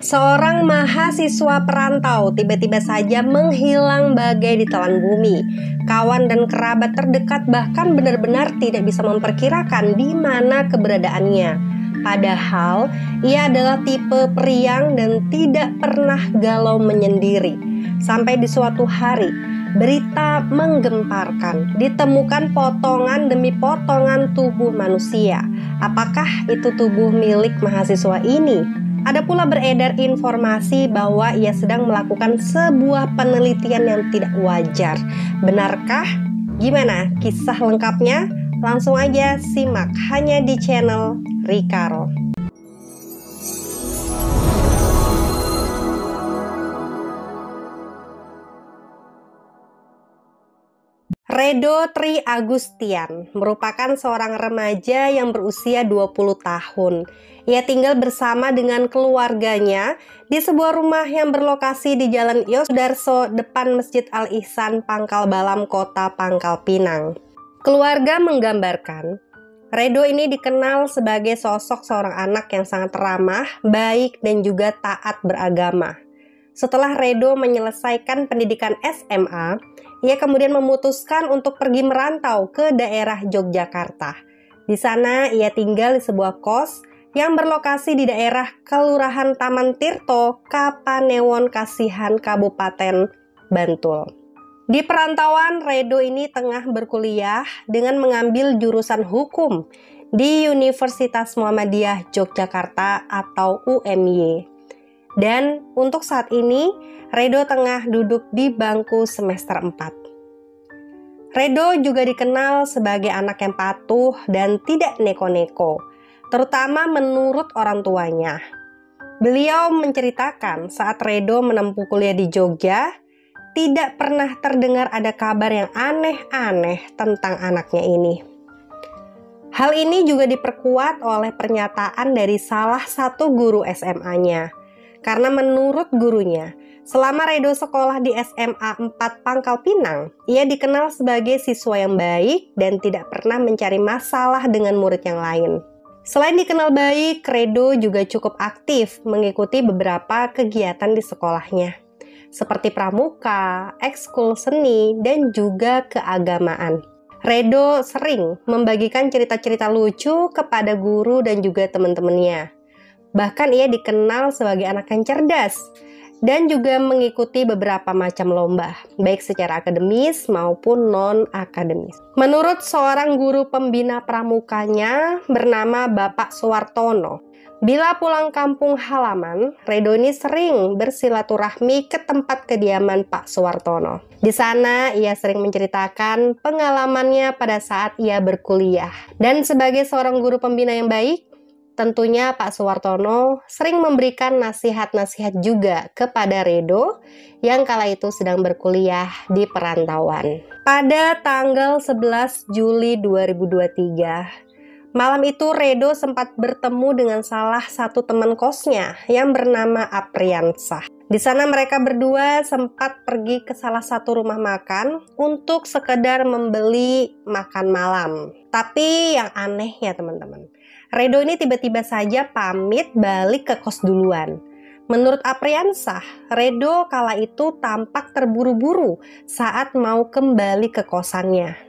Seorang mahasiswa perantau tiba-tiba saja menghilang bagai ditelan bumi. Kawan dan kerabat terdekat bahkan benar-benar tidak bisa memperkirakan di mana keberadaannya. Padahal ia adalah tipe periang dan tidak pernah galau menyendiri. Sampai di suatu hari, berita menggemparkan. Ditemukan potongan demi potongan tubuh manusia. Apakah itu tubuh milik mahasiswa ini? Ada pula beredar informasi bahwa ia sedang melakukan sebuah penelitian yang tidak wajar. Benarkah? Gimana kisah lengkapnya? Langsung aja simak hanya di channel Rikaro. Redo Tri Agustian merupakan seorang remaja yang berusia 20 tahun. Ia tinggal bersama dengan keluarganya di sebuah rumah yang berlokasi di Jalan Yosudarso depan Masjid Al-Ihsan, Pangkal Balam, Kota Pangkal Pinang. Keluarga menggambarkan, Redo ini dikenal sebagai sosok seorang anak yang sangat ramah, baik dan juga taat beragama. Setelah Redo menyelesaikan pendidikan SMA, ia kemudian memutuskan untuk pergi merantau ke daerah Yogyakarta. Di sana ia tinggal di sebuah kos yang berlokasi di daerah Kelurahan Taman Tirto, Kapanewon Kasihan, Kabupaten Bantul. Di perantauan, Redo ini tengah berkuliah dengan mengambil jurusan hukum di Universitas Muhammadiyah Yogyakarta atau UMY. Dan untuk saat ini, Redo tengah duduk di bangku semester 4. Redo juga dikenal sebagai anak yang patuh dan tidak neko-neko, terutama menurut orang tuanya. Beliau menceritakan saat Redo menempuh kuliah di Jogja, tidak pernah terdengar ada kabar yang aneh-aneh tentang anaknya ini. Hal ini juga diperkuat oleh pernyataan dari salah satu guru SMA-nya. Karena menurut gurunya, selama Redo sekolah di SMA 4 Pangkal Pinang, ia dikenal sebagai siswa yang baik dan tidak pernah mencari masalah dengan murid yang lain. Selain dikenal baik, Redo juga cukup aktif mengikuti beberapa kegiatan di sekolahnya, seperti pramuka, ekskul seni, dan juga keagamaan. Redo sering membagikan cerita-cerita lucu kepada guru dan juga teman-temannya. Bahkan ia dikenal sebagai anak yang cerdas dan juga mengikuti beberapa macam lomba, baik secara akademis maupun non-akademis. Menurut seorang guru pembina pramukanya bernama Bapak Suwartono, bila pulang kampung halaman, Redo ini sering bersilaturahmi ke tempat kediaman Pak Suwartono. Di sana ia sering menceritakan pengalamannya pada saat ia berkuliah. Dan sebagai seorang guru pembina yang baik, tentunya Pak Suwartono sering memberikan nasihat-nasihat juga kepada Redo yang kala itu sedang berkuliah di perantauan. Pada tanggal 11 Juli 2023, malam itu Redo sempat bertemu dengan salah satu teman kosnya yang bernama Apriansah. Di sana mereka berdua sempat pergi ke salah satu rumah makan untuk sekedar membeli makan malam. Tapi yang anehnya teman-teman, Redo ini tiba-tiba saja pamit balik ke kos duluan. Menurut Apriansah, Redo kala itu tampak terburu-buru saat mau kembali ke kosannya.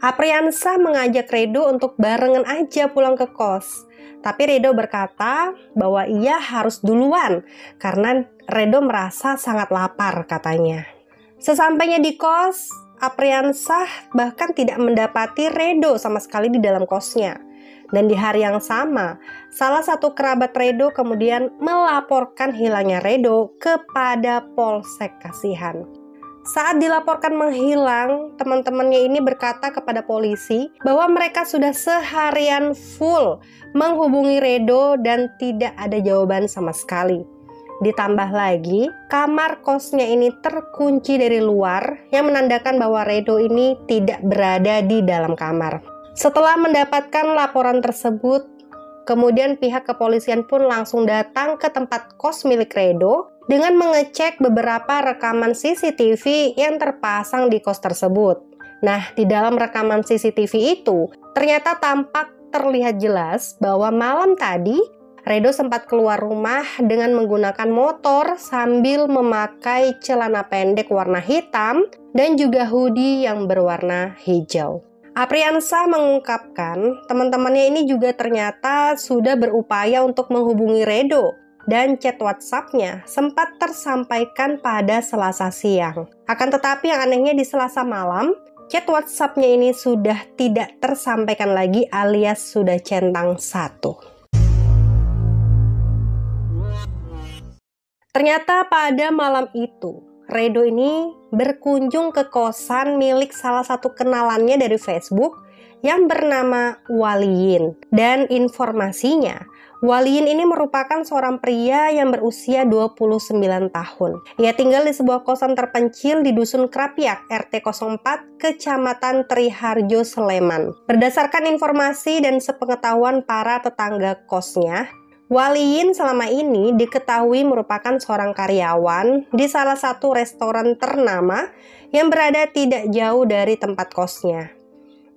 Apriansah mengajak Redo untuk barengan aja pulang ke kos. Tapi Redo berkata bahwa ia harus duluan karena Redo merasa sangat lapar katanya. Sesampainya di kos, Apriansah bahkan tidak mendapati Redo sama sekali di dalam kosnya. Dan di hari yang sama, salah satu kerabat Redo kemudian melaporkan hilangnya Redo kepada Polsek Kasihan. Saat dilaporkan menghilang, teman-temannya ini berkata kepada polisi bahwa mereka sudah seharian full menghubungi Redo dan tidak ada jawaban sama sekali. Ditambah lagi, kamar kosnya ini terkunci dari luar yang menandakan bahwa Redo ini tidak berada di dalam kamar. Setelah mendapatkan laporan tersebut, kemudian pihak kepolisian pun langsung datang ke tempat kos milik Redo dengan mengecek beberapa rekaman CCTV yang terpasang di kos tersebut. Nah, di dalam rekaman CCTV itu ternyata tampak terlihat jelas bahwa malam tadi Redo sempat keluar rumah dengan menggunakan motor sambil memakai celana pendek warna hitam dan juga hoodie yang berwarna hijau. Apriansyah mengungkapkan teman-temannya ini juga ternyata sudah berupaya untuk menghubungi Redo dan chat WhatsApp-nya sempat tersampaikan pada Selasa siang. Akan tetapi yang anehnya di Selasa malam, chat WhatsApp-nya ini sudah tidak tersampaikan lagi alias sudah centang satu. Ternyata pada malam itu, Redo ini berkunjung ke kosan milik salah satu kenalannya dari Facebook yang bernama Waliyin. Dan informasinya, Waliyin ini merupakan seorang pria yang berusia 29 tahun. Ia tinggal di sebuah kosan terpencil di Dusun Krapiak, RT 04, Kecamatan Triharjo, Sleman. Berdasarkan informasi dan sepengetahuan para tetangga kosnya, Waliyin selama ini diketahui merupakan seorang karyawan di salah satu restoran ternama yang berada tidak jauh dari tempat kosnya.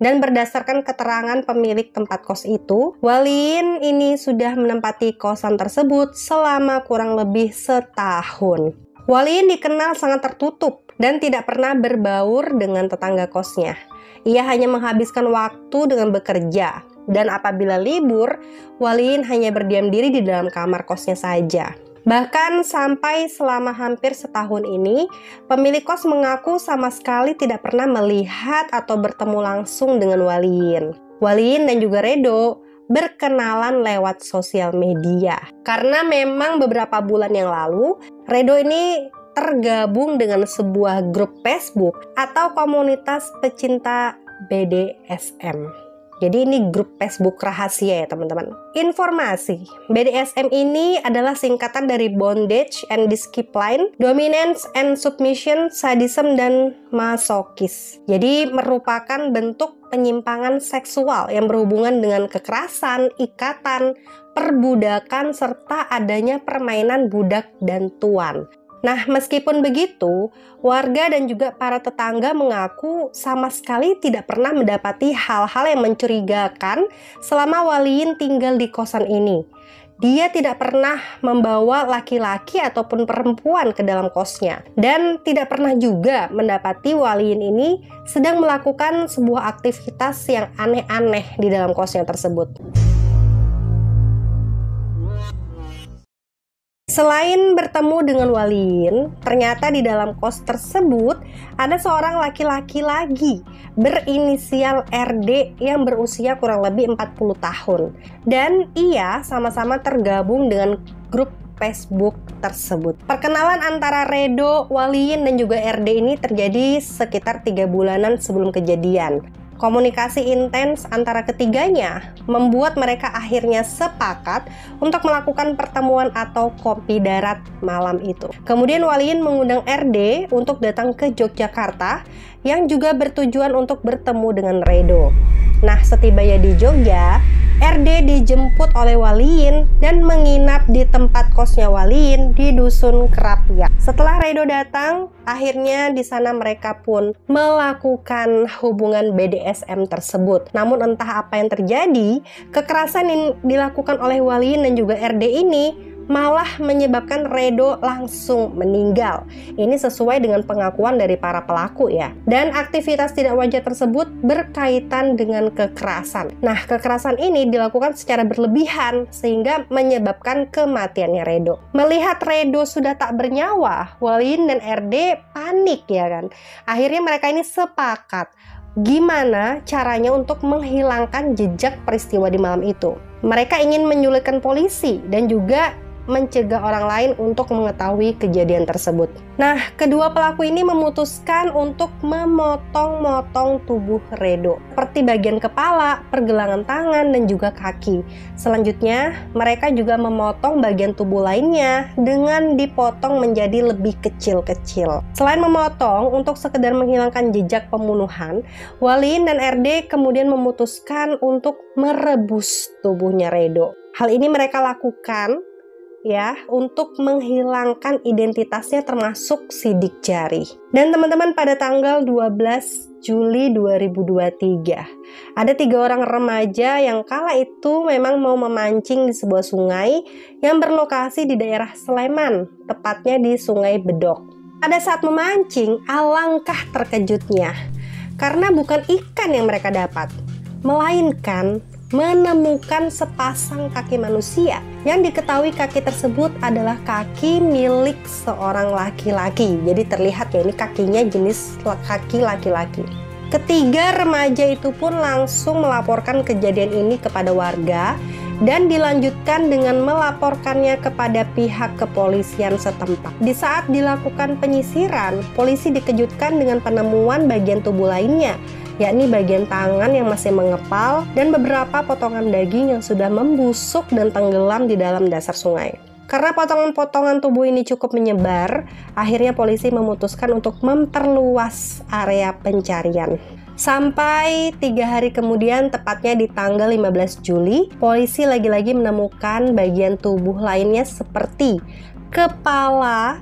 Dan berdasarkan keterangan pemilik tempat kos itu, Waliyin ini sudah menempati kosan tersebut selama kurang lebih setahun. Waliyin dikenal sangat tertutup dan tidak pernah berbaur dengan tetangga kosnya. Ia hanya menghabiskan waktu dengan bekerja. Dan apabila libur, Waliyin hanya berdiam diri di dalam kamar kosnya saja. Bahkan sampai selama hampir setahun ini, pemilik kos mengaku sama sekali tidak pernah melihat atau bertemu langsung dengan Waliyin. Waliyin dan juga Redo berkenalan lewat sosial media. Karena memang beberapa bulan yang lalu, Redo ini tergabung dengan sebuah grup Facebook atau komunitas pecinta BDSM. Jadi ini grup Facebook rahasia ya teman-teman. Informasi, BDSM ini adalah singkatan dari Bondage and Discipline, Dominance and Submission, Sadism, dan Masokis. Jadi merupakan bentuk penyimpangan seksual yang berhubungan dengan kekerasan, ikatan, perbudakan, serta adanya permainan budak dan tuan. Nah, meskipun begitu, warga dan juga para tetangga mengaku sama sekali tidak pernah mendapati hal-hal yang mencurigakan selama Waliyin tinggal di kosan ini. Dia tidak pernah membawa laki-laki ataupun perempuan ke dalam kosnya, dan tidak pernah juga mendapati Waliyin ini sedang melakukan sebuah aktivitas yang aneh-aneh di dalam kosnya tersebut. Selain bertemu dengan Waliyin, ternyata di dalam kos tersebut ada seorang laki-laki lagi berinisial RD yang berusia kurang lebih 40 tahun. Dan ia sama-sama tergabung dengan grup Facebook tersebut. Perkenalan antara Redo, Waliyin, dan juga RD ini terjadi sekitar 3 bulanan sebelum kejadian. Komunikasi intens antara ketiganya membuat mereka akhirnya sepakat untuk melakukan pertemuan atau kopi darat malam itu. Kemudian Waliyin mengundang RD untuk datang ke Yogyakarta yang juga bertujuan untuk bertemu dengan Redo. Nah, setibanya di Jogja, RD dijemput oleh Waliyin dan menginap di tempat kosnya Waliyin di Dusun Krapiak. Setelah Redo datang, akhirnya di sana mereka pun melakukan hubungan BDSM tersebut. Namun entah apa yang terjadi, kekerasan yang dilakukan oleh Waliyin dan juga RD ini malah menyebabkan Redo langsung meninggal. Ini sesuai dengan pengakuan dari para pelaku ya. Dan aktivitas tidak wajar tersebut berkaitan dengan kekerasan. Nah, kekerasan ini dilakukan secara berlebihan sehingga menyebabkan kematiannya Redo. Melihat Redo sudah tak bernyawa, Waliyin dan RD panik ya kan. Akhirnya mereka ini sepakat gimana caranya untuk menghilangkan jejak peristiwa di malam itu. Mereka ingin menyulitkan polisi dan juga mencegah orang lain untuk mengetahui kejadian tersebut. Nah, kedua pelaku ini memutuskan untuk memotong-motong tubuh Redo, seperti bagian kepala, pergelangan tangan, dan juga kaki. Selanjutnya, mereka juga memotong bagian tubuh lainnya dengan dipotong menjadi lebih kecil-kecil. Selain memotong untuk sekedar menghilangkan jejak pembunuhan, Waliyin dan RD kemudian memutuskan untuk merebus tubuhnya Redo. Hal ini mereka lakukan ya untuk menghilangkan identitasnya termasuk sidik jari. Dan teman-teman, pada tanggal 12 Juli 2023 ada 3 orang remaja yang kala itu memang mau memancing di sebuah sungai yang berlokasi di daerah Sleman, tepatnya di Sungai Bedok. Pada saat memancing, alangkah terkejutnya karena bukan ikan yang mereka dapat, melainkan menemukan sepasang kaki manusia yang diketahui kaki tersebut adalah kaki milik seorang laki-laki. Jadi terlihat ya, ini kakinya jenis kaki laki-laki. Ketiga remaja itu pun langsung melaporkan kejadian ini kepada warga dan dilanjutkan dengan melaporkannya kepada pihak kepolisian setempat. Di saat dilakukan penyisiran, polisi dikejutkan dengan penemuan bagian tubuh lainnya, yakni bagian tangan yang masih mengepal dan beberapa potongan daging yang sudah membusuk dan tenggelam di dalam dasar sungai. Karena potongan-potongan tubuh ini cukup menyebar, akhirnya polisi memutuskan untuk memperluas area pencarian. Sampai 3 hari kemudian, tepatnya di tanggal 15 Juli, polisi lagi-lagi menemukan bagian tubuh lainnya seperti kepala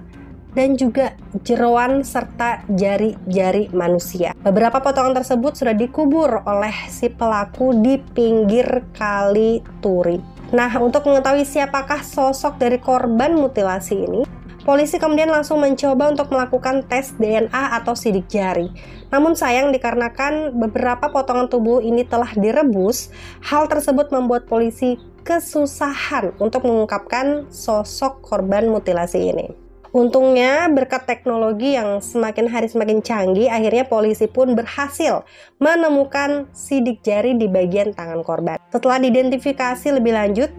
dan juga jeroan serta jari-jari manusia. Beberapa potongan tersebut sudah dikubur oleh si pelaku di pinggir kali Turi. Nah, untuk mengetahui siapakah sosok dari korban mutilasi ini, polisi kemudian langsung mencoba untuk melakukan tes DNA atau sidik jari. Namun sayang, dikarenakan beberapa potongan tubuh ini telah direbus, hal tersebut membuat polisi kesusahan untuk mengungkapkan sosok korban mutilasi ini. Untungnya berkat teknologi yang semakin hari semakin canggih, akhirnya polisi pun berhasil menemukan sidik jari di bagian tangan korban. Setelah diidentifikasi lebih lanjut,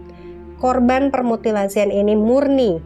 korban permutilasian ini murni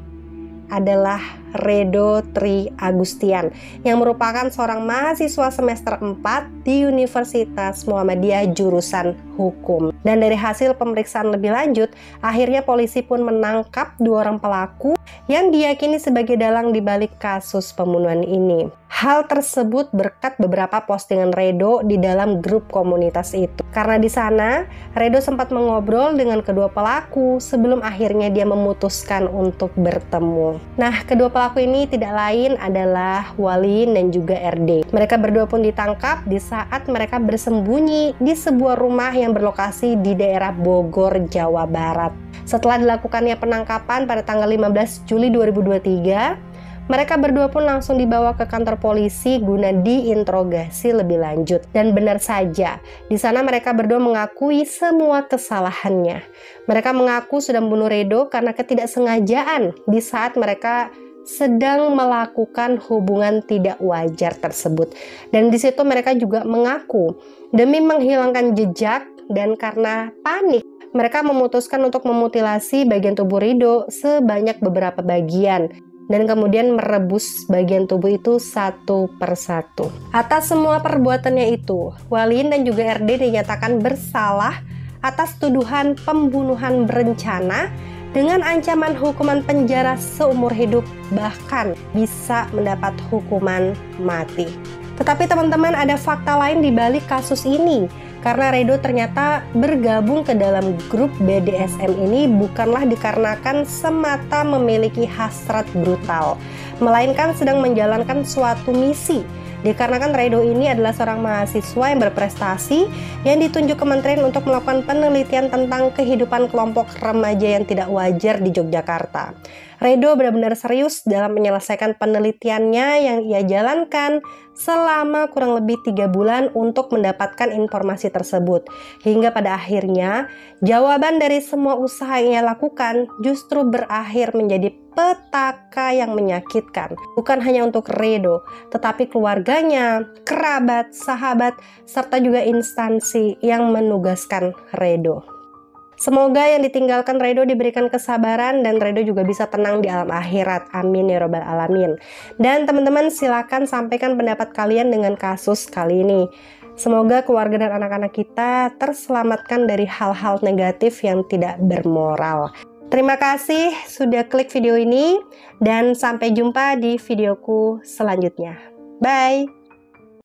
adalah Redo Tri Agustian yang merupakan seorang mahasiswa semester 4 di Universitas Muhammadiyah jurusan Hukum. Dan dari hasil pemeriksaan lebih lanjut, akhirnya polisi pun menangkap 2 orang pelaku yang diyakini sebagai dalang di balik kasus pembunuhan ini. Hal tersebut berkat beberapa postingan Redo di dalam grup komunitas itu. Karena di sana, Redo sempat mengobrol dengan kedua pelaku sebelum akhirnya dia memutuskan untuk bertemu. Nah, kedua pelaku ini tidak lain adalah Walin dan juga RD. Mereka berdua pun ditangkap di saat mereka bersembunyi di sebuah rumah yang berlokasi di daerah Bogor, Jawa Barat. Setelah dilakukannya penangkapan pada tanggal 15 Juli 2023, mereka berdua pun langsung dibawa ke kantor polisi guna diinterogasi lebih lanjut. Dan benar saja, di sana mereka berdua mengakui semua kesalahannya. Mereka mengaku sudah membunuh Redo karena ketidaksengajaan di saat mereka sedang melakukan hubungan tidak wajar tersebut. Dan di situ mereka juga mengaku demi menghilangkan jejak dan karena panik, mereka memutuskan untuk memutilasi bagian tubuh Redo sebanyak beberapa bagian dan kemudian merebus bagian tubuh itu satu persatu. Atas semua perbuatannya itu, Walin dan juga RD dinyatakan bersalah atas tuduhan pembunuhan berencana dengan ancaman hukuman penjara seumur hidup, bahkan bisa mendapat hukuman mati. Tetapi teman-teman, ada fakta lain di balik kasus ini. Karena Redo ternyata bergabung ke dalam grup BDSM ini bukanlah dikarenakan semata memiliki hasrat brutal, melainkan sedang menjalankan suatu misi. Dikarenakan Redo ini adalah seorang mahasiswa yang berprestasi yang ditunjuk kementerian untuk melakukan penelitian tentang kehidupan kelompok remaja yang tidak wajar di Yogyakarta. Redo benar-benar serius dalam menyelesaikan penelitiannya yang ia jalankan selama kurang lebih 3 bulan untuk mendapatkan informasi tersebut. Hingga pada akhirnya, jawaban dari semua usaha yang ia lakukan justru berakhir menjadi petaka yang menyakitkan. Bukan hanya untuk Redo, tetapi keluarganya, kerabat, sahabat, serta juga instansi yang menugaskan Redo. Semoga yang ditinggalkan Redo diberikan kesabaran dan Redo juga bisa tenang di alam akhirat. Amin ya robbal alamin. Dan teman-teman, silakan sampaikan pendapat kalian dengan kasus kali ini. Semoga keluarga dan anak-anak kita terselamatkan dari hal-hal negatif yang tidak bermoral. Terima kasih sudah klik video ini dan sampai jumpa di videoku selanjutnya. Bye!